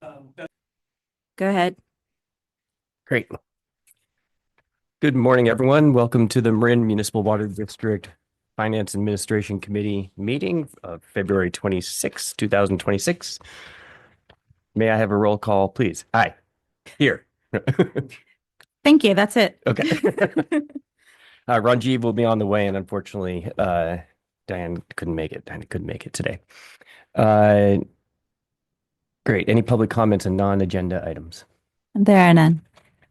Go ahead. Great. Good morning, everyone. Welcome to the Marin Municipal Water District Finance Administration Committee meeting of February 26, 2026. May I have a roll call, please? Aye. Here. Thank you. That's it. Okay. Ranjiv will be on the way, and unfortunately, Diane couldn't make it. Diane couldn't make it today. Uh, great. Any public comments on non-agenda items? There are none.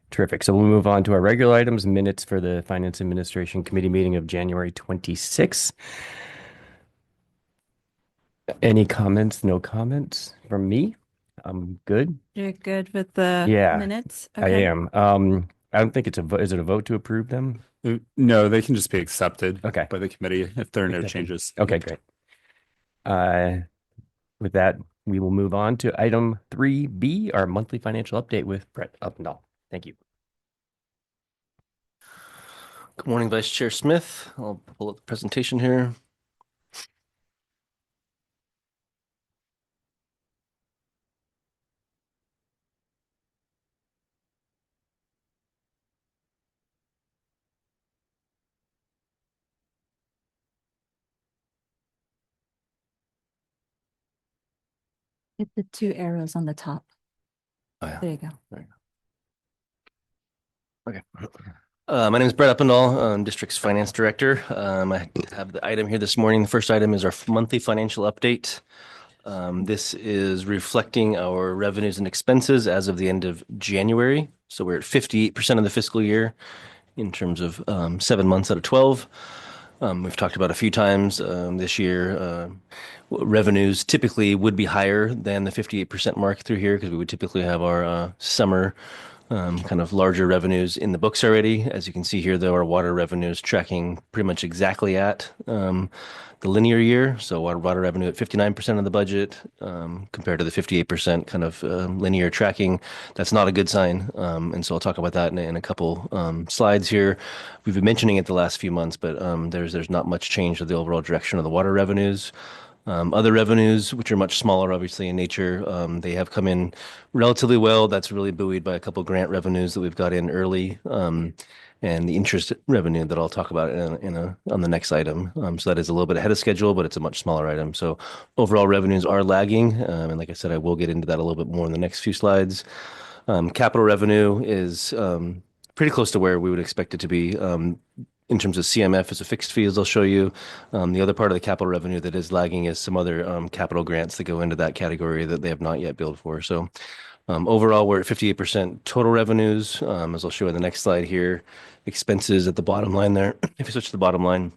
Terrific. So we'll move on to our regular items, minutes for the Finance Administration Committee meeting of January 26th. Any comments? No comments from me? I'm good. You're good with the Yeah, minutes? I Okay. am. I don't think it's a vote. Is it a vote to approve them? No, they can just be accepted Okay. by the committee if there are no Accepted. changes. Okay, great. Uh, with that, we will move on to item 3B, our monthly financial update with Brett Uppendahl. Thank you. Good morning, Vice Chair Smith. I'll pull up the presentation here. Hit the two arrows on the top. Oh, yeah. There you go. Okay. My name is Brett Uppendahl. I'm District's Finance Director. I have the item here this morning. The first item is our monthly financial update. This is reflecting our revenues and expenses as of the end of January. So we're at 58% of the fiscal year in terms of 7 months out of 12. We've talked about a few times this year. Revenues typically would be higher than the 58% mark through here because we would typically have our summer kind of larger revenues in the books already. As you can see here, though, our water revenues tracking pretty much exactly at the linear year. So water revenue at 59% of the budget compared to the 58% kind of linear tracking. That's not a good sign. And so I'll talk about that in a couple slides here. We've been mentioning it the last few months, but there's not much change to the overall direction of the water revenues. Other revenues, which are much smaller, obviously, in nature, they have come in relatively well. That's really buoyed by a couple grant revenues that we've got in early, and the interest revenue that I'll talk about on the next item. So that is a little bit ahead of schedule, but it's a much smaller item. So overall revenues are lagging, and like I said, I will get into that a little bit more in the next few slides. Capital revenue is pretty close to where we would expect it to be. In terms of CMF as a fixed fee, as I'll show you. The other part of the capital revenue that is lagging is some other capital grants that go into that category that they have not yet billed for. So overall, we're at 58% total revenues, as I'll show in the next slide here. Expenses at the bottom line there. If you switch to the bottom line,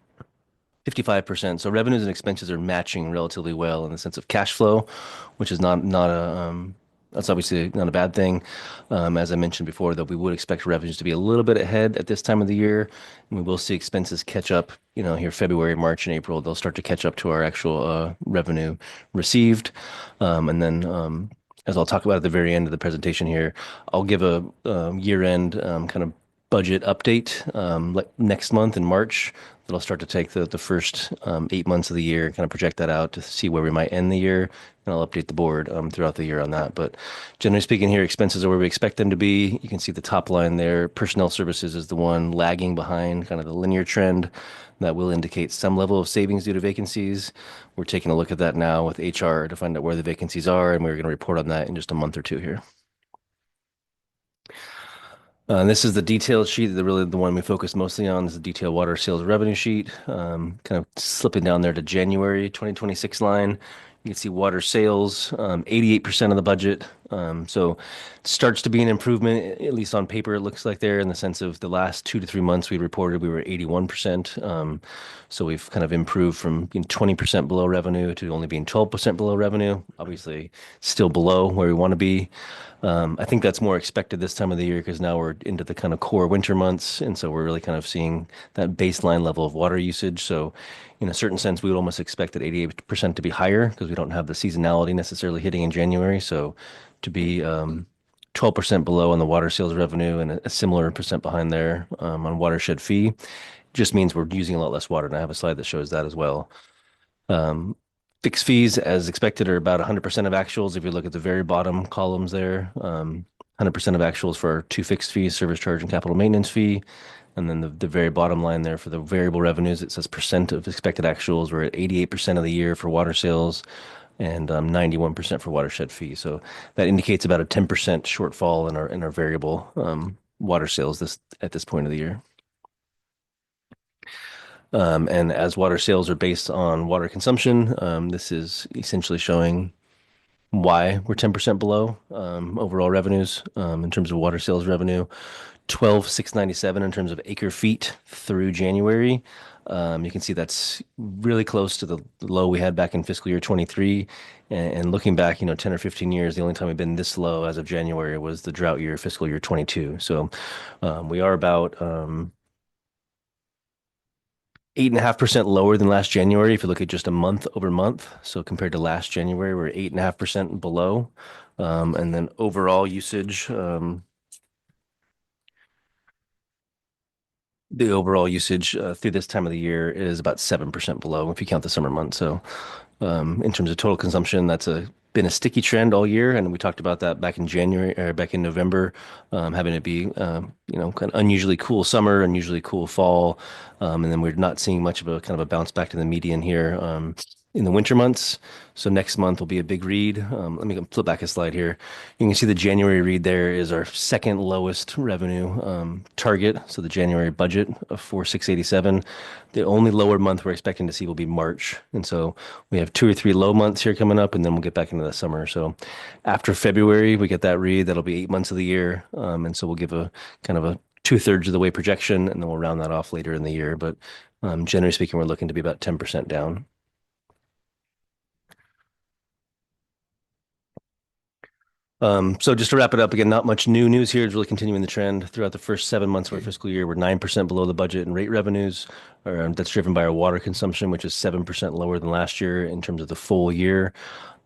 55%. So revenues and expenses are matching relatively well in the sense of cash flow, which is not a that's obviously not a bad thing. As I mentioned before, though, we would expect revenues to be a little bit ahead at this time of the year, and we will see expenses catch up. Here February, March, and April, they'll start to catch up to our actual revenue received, and then. As I'll talk about at the very end of the presentation here, I'll give a year-end kind of budget update like next month in March. That'll start to take the first 8 months of the year and kind of project that out to see where we might end the year. And I'll update the board throughout the year on that. But generally speaking here, expenses are where we expect them to be. You can see the top line there. Personnel services is the one lagging behind kind of the linear trend. That will indicate some level of savings due to vacancies. We're taking a look at that now with HR to find out where the vacancies are, and we're going to report on that in just a month or two here. And this is the detailed sheet. Really the one we focus mostly on is the detailed water sales revenue sheet. Kind of slipping down there to January 2026 line. You can see water sales, 88% of the budget. So it starts to be an improvement, at least on paper, it looks like there in the sense of the last 2 to 3 months we reported we were 81%. So we've kind of improved from being 20% below revenue to only being 12% below revenue. Obviously still below where we want to be. I think that's more expected this time of the year because now we're into the kind of core winter months. And so we're really kind of seeing that baseline level of water usage. So in a certain sense, we would almost expect that 88% to be higher because we don't have the seasonality necessarily hitting in January. So to be 12% below on the water sales revenue and a similar percent behind there on watershed fee just means we're using a lot less water. And I have a slide that shows that as well. Fixed fees, as expected, are about 100% of actuals. If you look at the very bottom columns there, 100% of actuals for our two fixed fees, service charge and capital maintenance fee. And then the very bottom line there for the variable revenues, it says percent of expected actuals. We're at 88% of the year for water sales and 91% for watershed fee. So that indicates about a 10% shortfall in our variable water sales at this point of the year. And as water sales are based on water consumption, this is essentially showing why we're 10% below overall revenues in terms of water sales revenue. 12,697 in terms of acre feet through January. You can see that's really close to the low we had back in fiscal year 23. And looking back, 10 or 15 years, the only time we've been this low as of January was the drought year, fiscal year 22. So we are about 8.5% lower than last January if you look at just a month over month. So compared to last January, we're 8.5% below. And then overall usage, the overall usage through this time of the year is about 7% below if you count the summer months. So in terms of total consumption, that's been a sticky trend all year, and we talked about that back in January or back in November, having it be kind of unusually cool summer, unusually cool fall, and then we're not seeing much of a kind of a bounce back to the median here in the winter months. So next month will be a big read. Let me flip back a slide here. You can see the January read there is our second lowest revenue target. So the January budget of 4,687. The only lower month we're expecting to see will be March. And so we have 2 or 3 low months here coming up, and then we'll get back into the summer. So after February, we get that read. That'll be 8 months of the year. And so we'll give a kind of a 2/3 of the way projection, and then we'll round that off later in the year. But generally speaking, we're looking to be about 10% down. So just to wrap it up again, not much new news here. It's really continuing the trend throughout the first 7 months of our fiscal year. We're 9% below the budget in rate revenues. That's driven by our water consumption, which is 7% lower than last year in terms of the full year.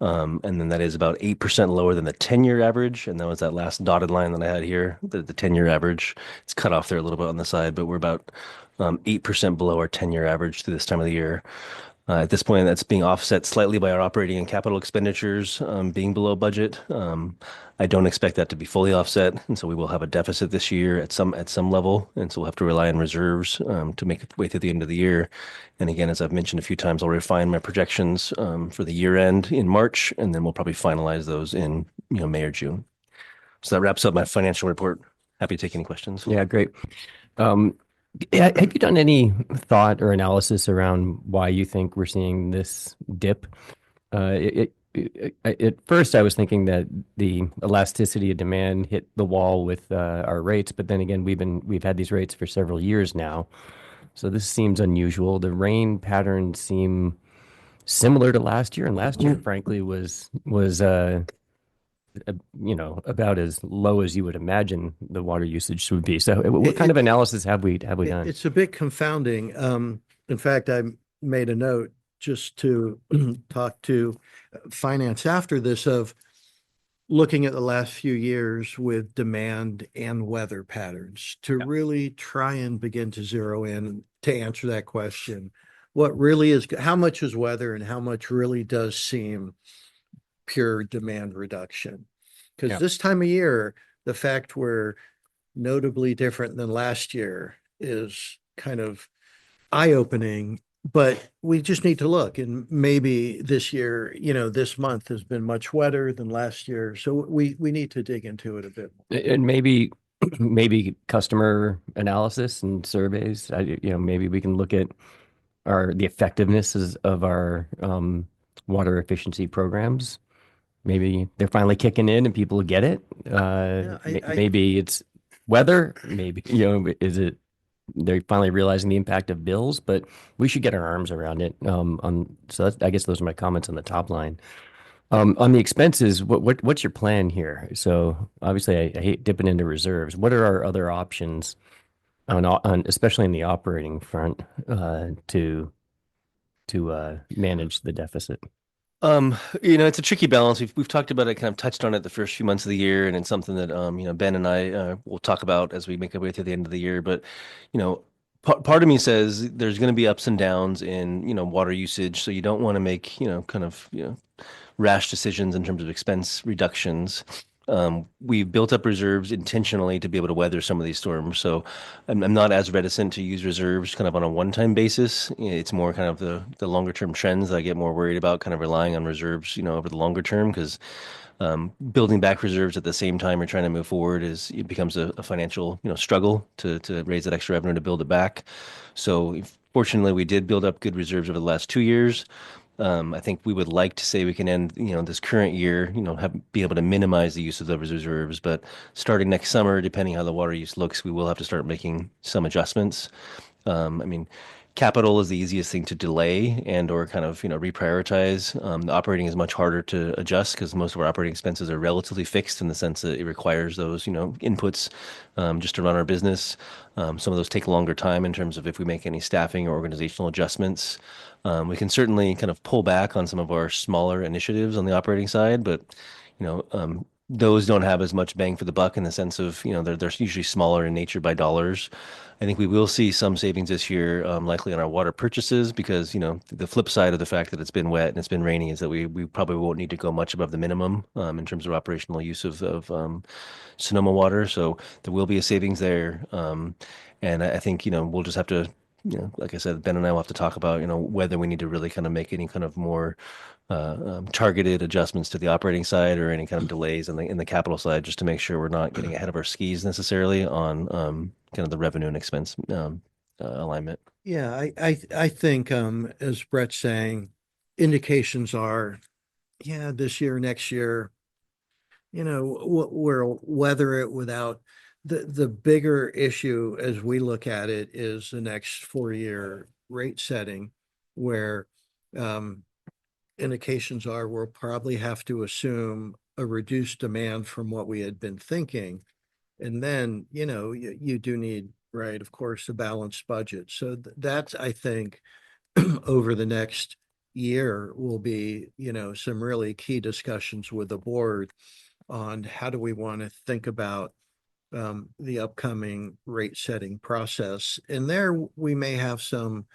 And then that is about 8% lower than the 10-year average. And that was that last dotted line that I had here, the 10-year average. It's cut off there a little bit on the side, but we're about 8% below our 10-year average through this time of the year. At this point, that's being offset slightly by our operating and capital expenditures being below budget. I don't expect that to be fully offset, and so we will have a deficit this year at some level, and so we'll have to rely on reserves to make it way through the end of the year. And again, as I've mentioned a few times, I'll refine my projections for the year end in March, and then we'll probably finalize those in May or June. So that wraps up my financial report. Happy to take any questions. Yeah, great. Have you done any thought or analysis around why you think we're seeing this dip? At first, I was thinking that the elasticity of demand hit the wall with our rates, but then again, we've had these rates for several years now, so this seems unusual. The rain patterns seem similar to last year, and last year, frankly, was about as low as you would imagine the water usage would be. So what kind of analysis have we done? It's a bit confounding. In fact, I made a note just to talk to finance after this of looking at the last few years with demand and weather patterns to really try and begin to zero in to answer that question. What really is, how much is weather and how much really does seem pure demand reduction? Because this time of year, the fact we're notably different than last year is kind of eye-opening, but we just need to look. And maybe this year, this month has been much wetter than last year. So we need to dig into it a bit more. And maybe customer analysis and surveys. Maybe we can look at the effectiveness of our water efficiency programs. Maybe they're finally kicking in and people get it. Maybe it's weather. Maybe, is it they're finally realizing the impact of bills, but we should get our arms around it. So I guess those are my comments on the top line. On the expenses, what's your plan here? So obviously I hate dipping into reserves. What are our other options especially in the operating front, to manage the deficit? It's a tricky balance. We've talked about it, kind of touched on it the first few months of the year, and it's something that Ben and I will talk about as we make our way through the end of the year. But part of me says there's going to be ups and downs in, water usage. So you don't want to make, kind of, rash decisions in terms of expense reductions. We've built up reserves intentionally to be able to weather some of these storms. So I'm not as reticent to use reserves kind of on a one-time basis. It's more kind of the longer term trends that I get more worried about, kind of relying on reserves, over the longer term, because building back reserves at the same time you're trying to move forward it becomes a financial, struggle to raise that extra revenue to build it back. So fortunately, we did build up good reserves over the last 2 years. I think we would like to say we can end, this current year, be able to minimize the use of those reserves. But starting next summer, depending how the water use looks, we will have to start making some adjustments. I mean, capital is the easiest thing to delay and or kind of, reprioritize. The operating is much harder to adjust because most of our operating expenses are relatively fixed in the sense that it requires those, inputs just to run our business. Some of those take a longer time in terms of if we make any staffing or organizational adjustments. We can certainly kind of pull back on some of our smaller initiatives on the operating side, but those don't have as much bang for the buck in the sense of, they're usually smaller in nature by dollars. I think we will see some savings this year, likely on our water purchases, because, the flip side of the fact that it's been wet and it's been raining is that we probably won't need to go much above the minimum in terms of operational use of Sonoma water. So there will be a savings there. And I think, we'll just have to, like I said, Ben and I will have to talk about, whether we need to really kind of make any kind of more targeted adjustments to the operating side or any kind of delays in the capital side, just to make sure we're not getting ahead of our skis necessarily on kind of the revenue and expense alignment. Yeah, I think as Brett's saying, indications are, yeah, this year, next year, we'll weather it without the bigger issue as we look at it is the next 4-year rate setting where indications are we'll probably have to assume a reduced demand from what we had been thinking. And then, you do need, right, of course, a balanced budget. So that's, I think, over the next year will be, some really key discussions with the board on how do we want to think about the upcoming rate setting process. And there we may have some,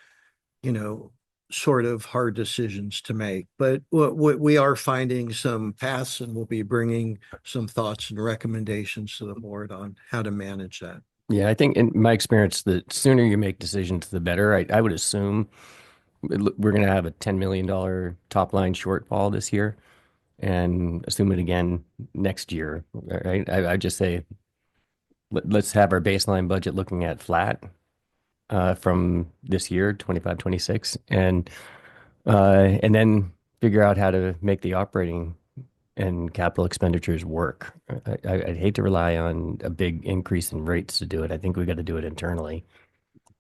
sort of hard decisions to make, but we are finding some paths and we'll be bringing some thoughts and recommendations to the board on how to manage that. Yeah, I think in my experience, the sooner you make decisions, the better. I would assume we're going to have a $10 million top line shortfall this year and assume it again next year, right? I just say, let's have our baseline budget looking at flat from this year, 25, 26, and then figure out how to make the operating and capital expenditures work. I'd hate to rely on a big increase in rates to do it. I think we got to do it internally.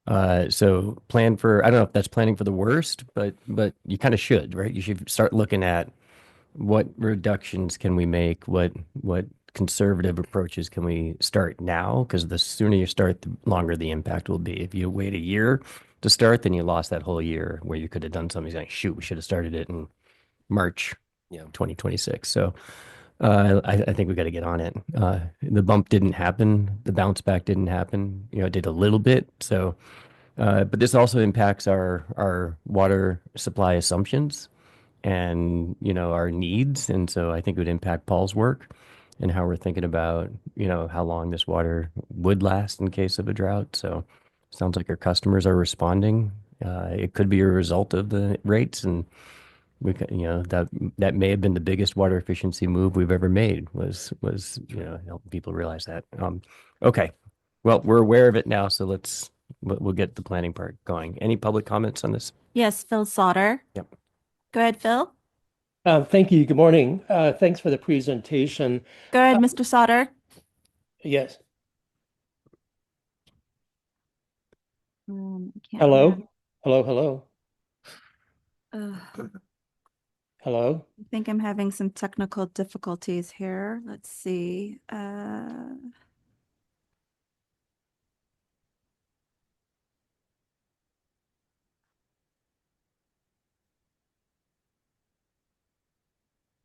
So plan for, I don't know if that's planning for the worst, but you kind of should, right? You should start looking at what reductions can we make, what conservative approaches can we start now? Because the sooner you start, the longer the impact will be. If you wait a year to start, then you lost that whole year where you could have done something like, shoot, we should have started it in March 2026. So I think we got to get on it. The bump didn't happen. The bounce back didn't happen. It did a little bit. So, but this also impacts our water supply assumptions and, our needs. And so I think it would impact Paul's work and how we're thinking about, how long this water would last in case of a drought. So sounds like our customers are responding. It could be a result of the rates, and we, that may have been the biggest water efficiency move we've ever made was helping people realize that. Okay, well, we're aware of it now, so we'll get the planning part going. Any public comments on this? Yes, Phil Sauter. Yep. Go ahead, Phil. Thank you. Good morning. Thanks for the presentation. Go ahead, Mr. Sauter. Yes. I can't Hello? hear. Hello? I Hello? think I'm having some technical difficulties here. Let's see.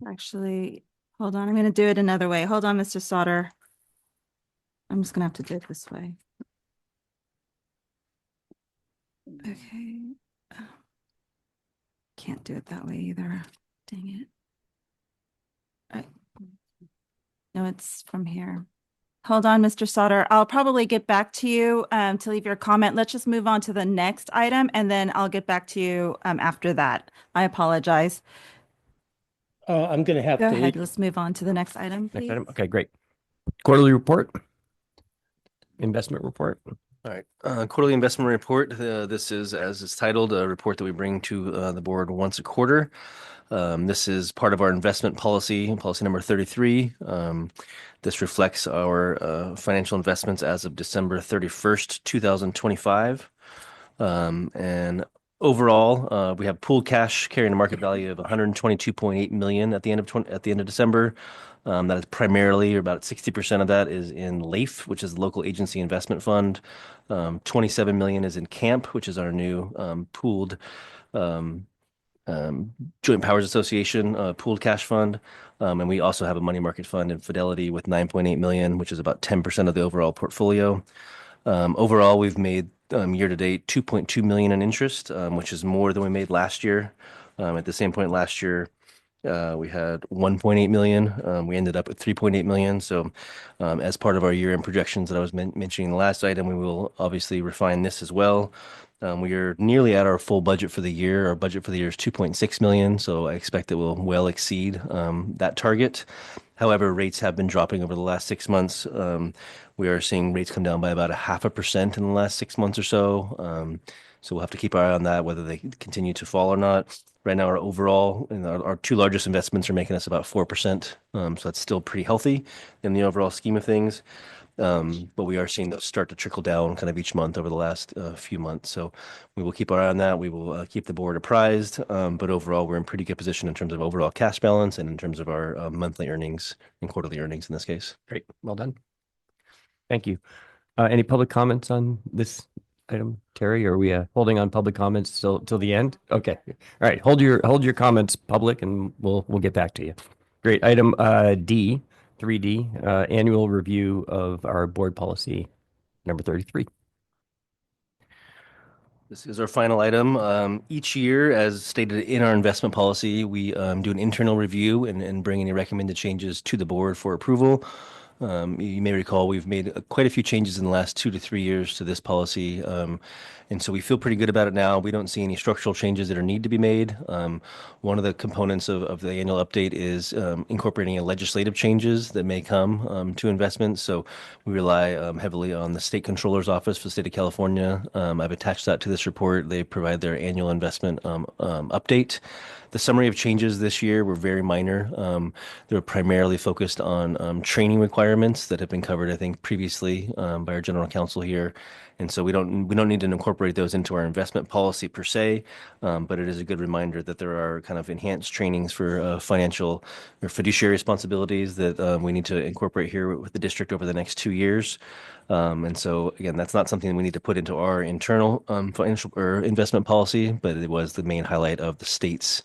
Actually, hold on. I'm going to do it another way. Hold on, Mr. Sauter. I'm just going to have to do it this way. Okay. Can't do it that way either. Dang it. Right. No, it's from here. Hold on, Mr. Sauter. I'll probably get back to you to leave your comment. Let's just move on to the next item, and then I'll get back to you after that. I apologize. I'm going to have Go to ahead. leave. Let's move on to the next item, Next please. item. Okay, great. Quarterly report. Investment report. All right, quarterly investment report. This is, as it's titled, a report that we bring to the board once a quarter. This is part of our investment policy, policy number 33. This reflects our financial investments as of December 31st, 2025. And overall, we have pooled cash carrying a market value of 122.8 million at the end of December. That is primarily, or about 60% of that is in LAIF, which is the local agency investment fund. 27 million is in CAMP, which is our new pooled um, Joint Powers Association pooled cash fund. And we also have a money market fund in Fidelity with 9.8 million, which is about 10% of the overall portfolio. Overall, we've made year to date 2.2 million in interest, which is more than we made last year. At the same point last year, we had 1.8 million. We ended up at 3.8 million. So, as part of our year-end projections that I was mentioning in the last item, we will obviously refine this as well. We are nearly at our full budget for the year. Our budget for the year is 2.6 million. So I expect that we'll well exceed that target. However, rates have been dropping over the last 6 months. We are seeing rates come down by about 0.5% in the last 6 months or so. So we'll have to keep our eye on that, whether they continue to fall or not. Right now, our overall, our two largest investments are making us about 4%. So that's still pretty healthy in the overall scheme of things. But we are seeing those start to trickle down kind of each month over the last few months. So we will keep our eye on that. We will keep the board apprised. But overall, we're in pretty good position in terms of overall cash balance and in terms of our monthly earnings and quarterly earnings in this case. Great. Well done. Thank you. Any public comments on this item, Terry? Or are we holding on public comments till the end? Okay. All right. Hold your comments public, and we'll get back to you. Great. Item D, 3D, annual review of our board policy number 33. This is our final item. Each year, as stated in our investment policy, we do an internal review and bring any recommended changes to the board for approval. You may recall we've made quite a few changes in the last 2 to 3 years to this policy. And so we feel pretty good about it now. We don't see any structural changes that are need to be made. One of the components of the annual update is incorporating legislative changes that may come to investments. So we rely heavily on the State Controller's Office for the state of California. I've attached that to this report. They provide their annual investment update. The summary of changes this year were very minor. They were primarily focused on training requirements that have been covered, I think, previously by our general counsel here. And so we don't need to incorporate those into our investment policy per se, but it is a good reminder that there are kind of enhanced trainings for financial or fiduciary responsibilities that we need to incorporate here with the district over the next 2 years. And so again, that's not something that we need to put into our internal financial or investment policy, but it was the main highlight of the state's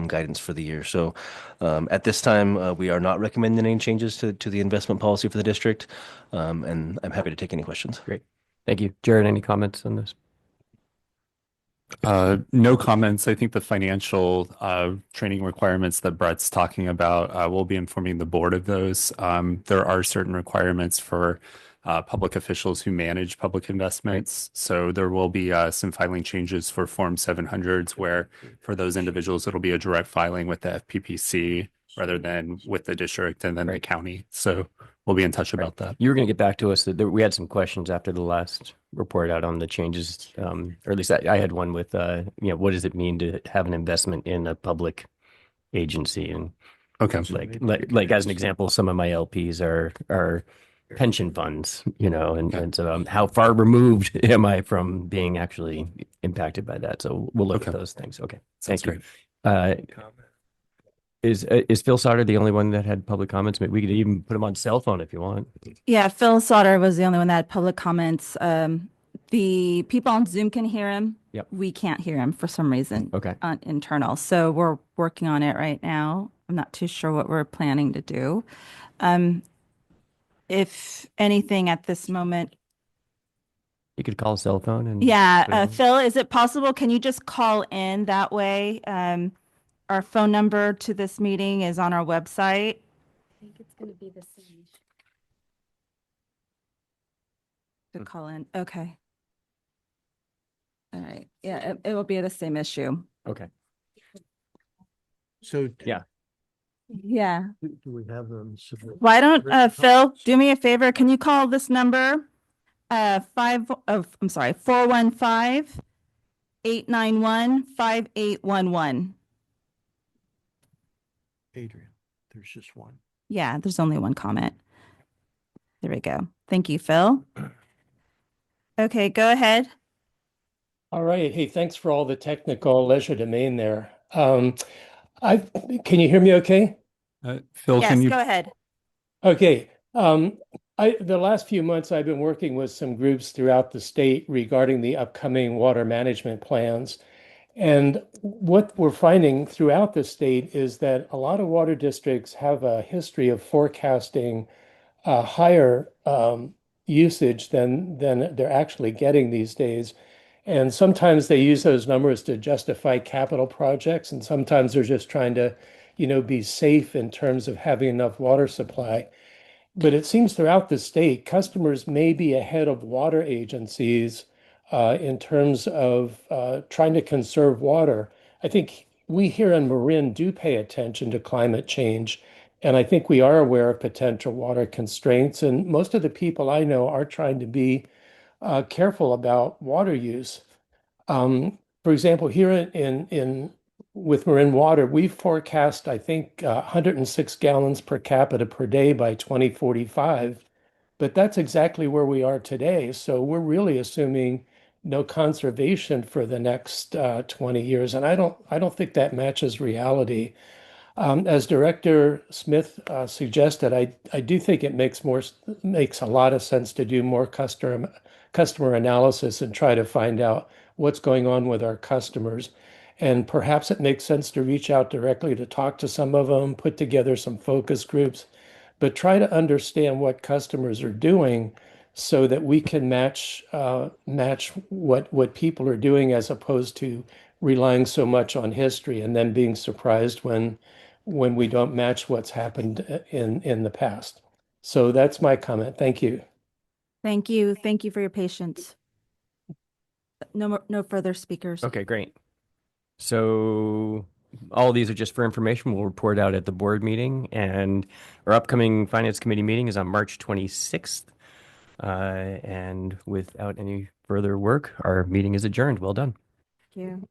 guidance for the year. So at this time, we are not recommending any changes to the investment policy for the district, and I'm happy to take any questions. Great. Thank you. Jared, any comments on this? No comments. I think the financial training requirements that Brett's talking about, we'll be informing the board of those. There are certain requirements for public officials who manage public investments. So there will be some filing changes for Form 700s, where for those individuals, it'll be a direct filing with the FPPC rather than with the district and then the county. So we'll be in touch about that. You were going to get back to us. We had some questions after the last report out on the changes, or at least I had one with, what does it mean to have an investment in a public agency? And Okay. like as an example, some of my LPs are pension funds, and so how far removed am I from being actually impacted by that? So we'll look at those things. Okay. Sounds Thank you. Is Phil Sauter the only one that had public comments? Maybe we could even put him on cell phone if you want. Yeah, Phil Sauter was the only one that had public comments. The people on Zoom can hear him. Yep. We can't hear him for some reason. Okay. On internal. So we're working on it right now. I'm not too sure what we're planning to do. If anything at this moment, You could call a cell phone and. Yeah, put it on. Phil, is it possible? Can you just call in that way? Our phone number to this meeting is on our website. I think it's going to be the same. To call in. Okay. All right. Yeah, it will be the same issue. Okay. So Yeah. Yeah. do we have them? submit- Why don't, Phil, do me a favor? Can you call this number? 415-891-5811. Adrian, there's just one. Yeah, there's only one comment. There we go. Thank you, Phil. Okay, go ahead. All right. Hey, thanks for all the technical leisure domain there. I can you hear me okay? Phil, Yes, can you? go ahead. Okay. The last few months I've been working with some groups throughout the state regarding the upcoming water management plans. And what we're finding throughout the state is that a lot of water districts have a history of forecasting higher usage than they're actually getting these days. And sometimes they use those numbers to justify capital projects, and sometimes they're just trying to, be safe in terms of having enough water supply. But it seems throughout the state, customers may be ahead of water agencies in terms of trying to conserve water. I think we here in Marin do pay attention to climate change, and I think we are aware of potential water constraints. And most of the people I know are trying to be careful about water use. For example, here in with Marin Water, we forecast, I think, 106 gallons per capita per day by 2045. But that's exactly where we are today. So we're really assuming no conservation for the next 20 years. And I don't think that matches reality. As Director Smith suggested, I do think it makes a lot of sense to do more customer analysis and try to find out what's going on with our customers. And perhaps it makes sense to reach out directly to talk to some of them, put together some focus groups, but try to understand what customers are doing so that we can match what people are doing as opposed to relying so much on history and then being surprised when we don't match what's happened in the past. So that's my comment. Thank you. Thank you. Thank you for your patience. No further speakers. Okay, great. So all of these are just for information. We'll report out at the board meeting, and our upcoming Finance Committee meeting is on March 26th. And without any further work, our meeting is adjourned. Well done. Thank you.